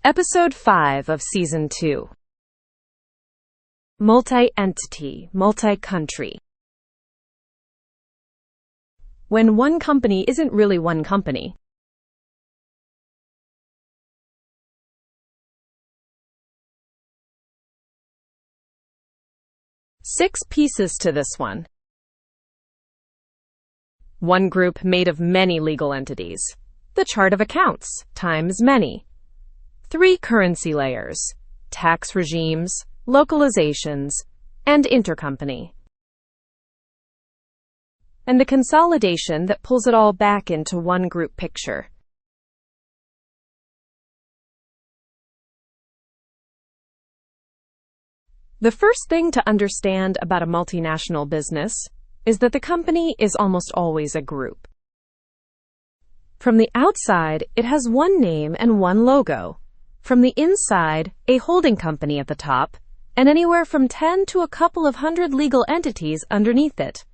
Episode 5 of Season 2. Multi-entity, multi-country. When one company isn't really one company. Six pieces to this one. One group made of many legal entities. The chart of accounts times many. 3 currency layers: tax regimes, localizations, and intercompany. And the consolidation that pulls it all back into one group picture. The first thing to understand about a multinational business is that the company is almost always a group. From the outside, it has one name and one logo. From the inside, a holding company at the top, and anywhere from 10 to a couple of hundred legal entities underneath it.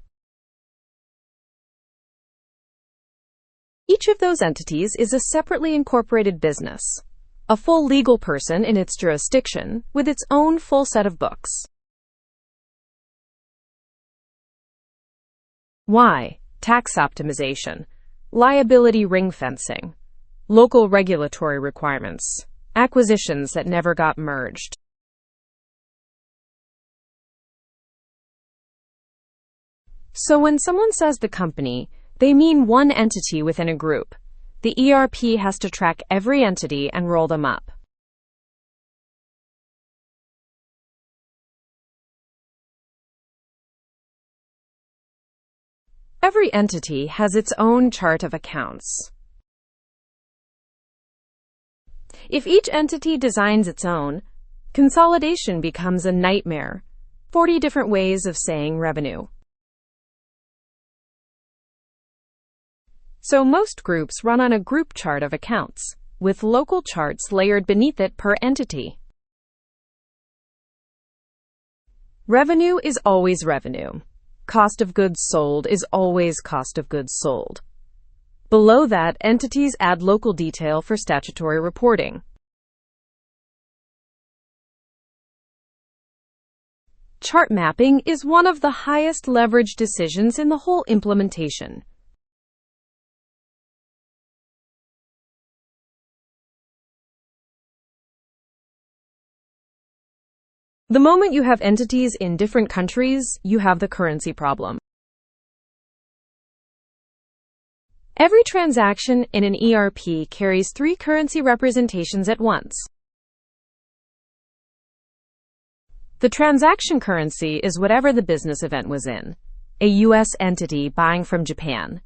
Each of those entities is a separately incorporated business, a full legal person in its jurisdiction with its own full set of books. Why? Tax optimization, liability ring fencing, local regulatory requirements, acquisitions that never got merged. So when someone says the company, they mean one entity within a group. The ERP has to track every entity and roll them up. Every entity has its own chart of accounts. If each entity designs its own, consolidation becomes a nightmare. 40 different ways of saying revenue. So most groups run on a group chart of accounts, with local charts layered beneath it per entity. Revenue is always revenue. Cost of goods sold is always cost of goods sold. Below that, entities add local detail for statutory reporting. Chart mapping is one of the highest leverage decisions in the whole implementation. The moment you have entities in different countries, you have the currency problem. Every transaction in an ERP carries 3 currency representations at once. The transaction currency is whatever the business event was in. A U.S. entity buying from Japan.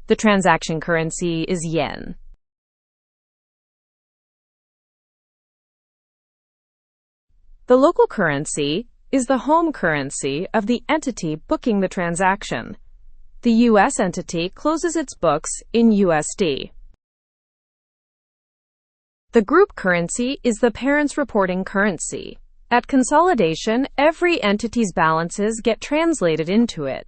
The transaction currency is yen. The local currency is the home currency of the entity booking the transaction. The U.S. entity closes its books in USD. The group currency is the parent's reporting currency. At consolidation, every entity's balances get translated into it.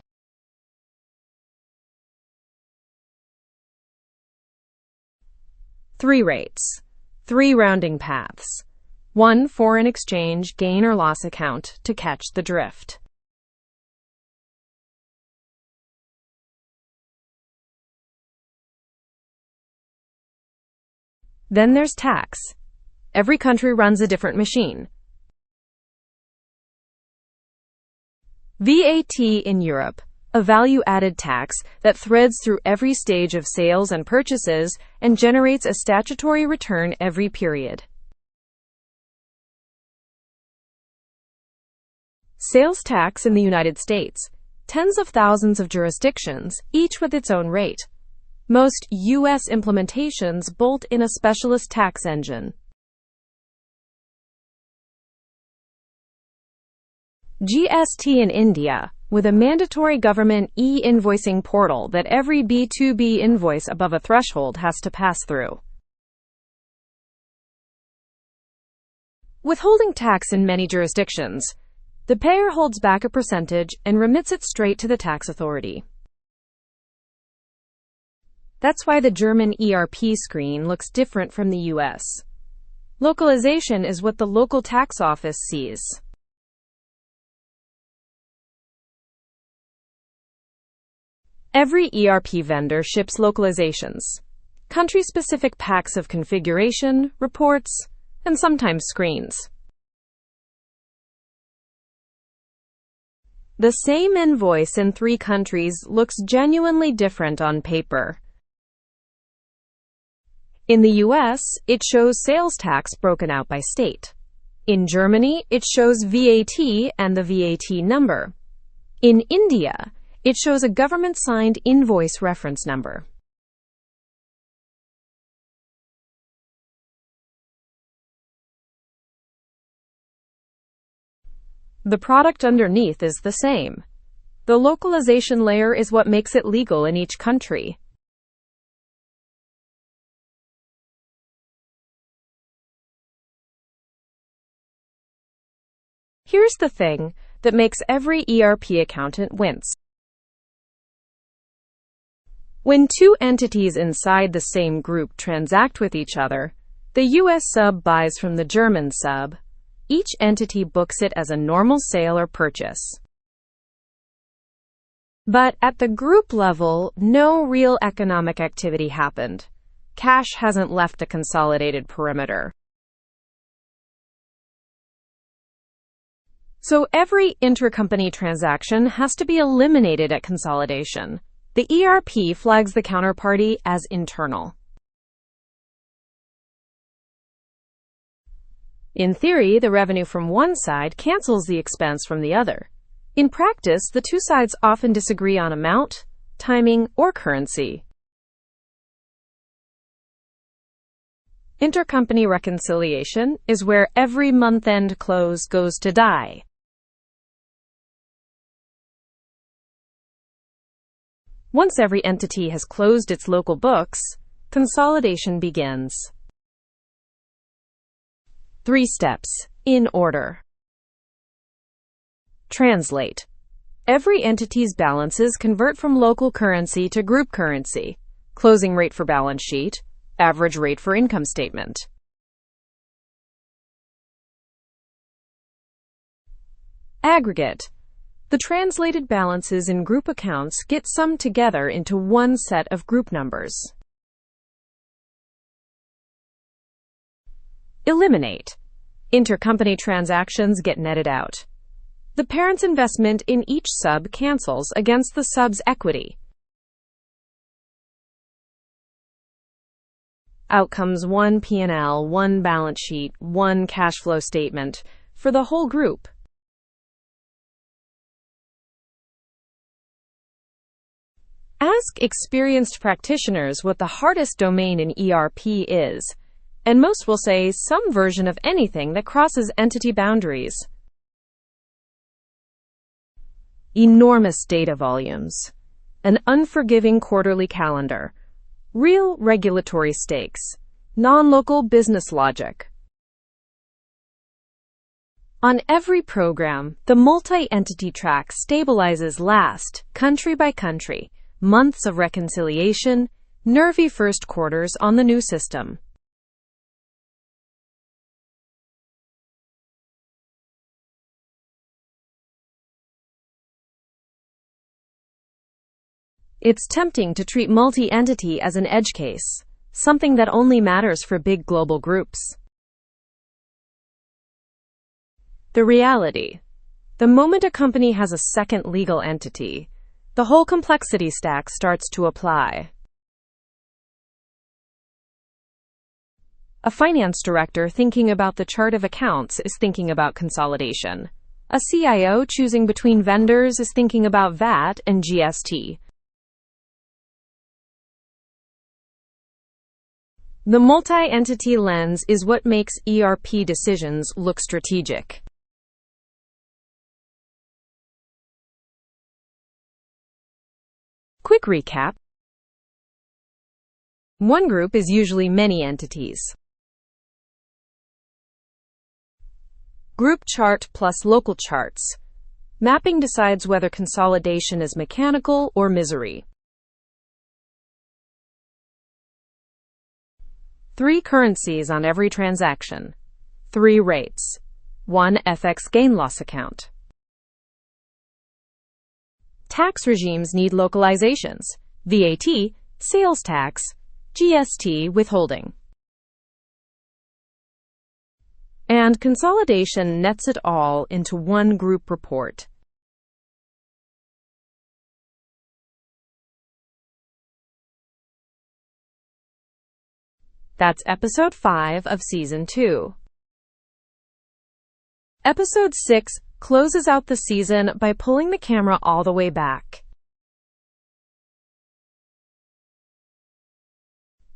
Three rates. 3 rounding paths. 1 foreign exchange gain or loss account to catch the drift. Then there's tax. Every country runs a different machine. VAT in Europe, a value-added tax that threads through every stage of sales and purchases and generates a statutory return every period. Sales tax in the United States, tens of thousands of jurisdictions, each with its own rate. Most U.S. implementations bolt in a specialist tax engine. GST in India, with a mandatory government e-invoicing portal that every B2B invoice above a threshold has to pass through. Withholding tax in many jurisdictions. The payer holds back a percentage and remits it straight to the tax authority. That's why the German ERP screen looks different from the US. Localization is what the local tax office sees. Every ERP vendor ships localizations, country-specific packs of configuration, reports, and sometimes screens. The same invoice in 3 countries looks genuinely different on paper. In the US, it shows sales tax broken out by state. In Germany, it shows VAT and the VAT number. In India, it shows a government-signed invoice reference number. The product underneath is the same. The localization layer is what makes it legal in each country. Here's the thing that makes every ERP accountant wince. When 2 entities inside the same group transact with each other, the US sub buys from the German sub. Each entity books it as a normal sale or purchase. But at the group level, no real economic activity happened. Cash hasn't left the consolidated perimeter. So every intercompany transaction has to be eliminated at consolidation. The ERP flags the counterparty as internal. In theory, the revenue from one side cancels the expense from the other. In practice, the 2 sides often disagree on amount, timing, or currency. Intercompany reconciliation is where every month-end close goes to die. Once every entity has closed its local books, consolidation begins. 3 steps, in order. Translate. Every entity's balances convert from local currency to group currency. Closing rate for balance sheet, average rate for income statement. Aggregate. The translated balances in group accounts get summed together into one set of group numbers. Eliminate. Intercompany transactions get netted out. The parent's investment in each sub cancels against the sub's equity. Outcomes: 1 P&L, 1 balance sheet, 1 cash flow statement for the whole group. Ask experienced practitioners what the hardest domain in ERP is, and most will say some version of anything that crosses entity boundaries. Enormous data volumes, an unforgiving quarterly calendar, real regulatory stakes, non-local business logic. On every program, the multi-entity track stabilizes last, country by country, months of reconciliation, nervy first quarters on the new system. It's tempting to treat multi-entity as an edge case, something that only matters for big global groups. The reality: the moment a company has a second legal entity, the whole complexity stack starts to apply. A finance director thinking about the chart of accounts is thinking about consolidation. A CIO choosing between vendors is thinking about VAT and GST. The multi-entity lens is what makes ERP decisions look strategic. Quick recap. One group is usually many entities. Group chart plus local charts. Mapping decides whether consolidation is mechanical or misery. 3 currencies on every transaction, 3 rates, 1 FX gain-loss account. Tax regimes need localizations: VAT, sales tax, GST, withholding. And consolidation nets it all into one group report. That's Episode 5 of Season 2. Episode 6 closes out the season by pulling the camera all the way back.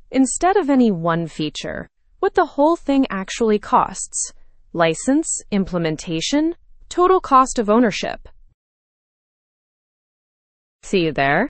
Instead of any one feature, what the whole thing actually costs: license, implementation, total cost of ownership. See you there.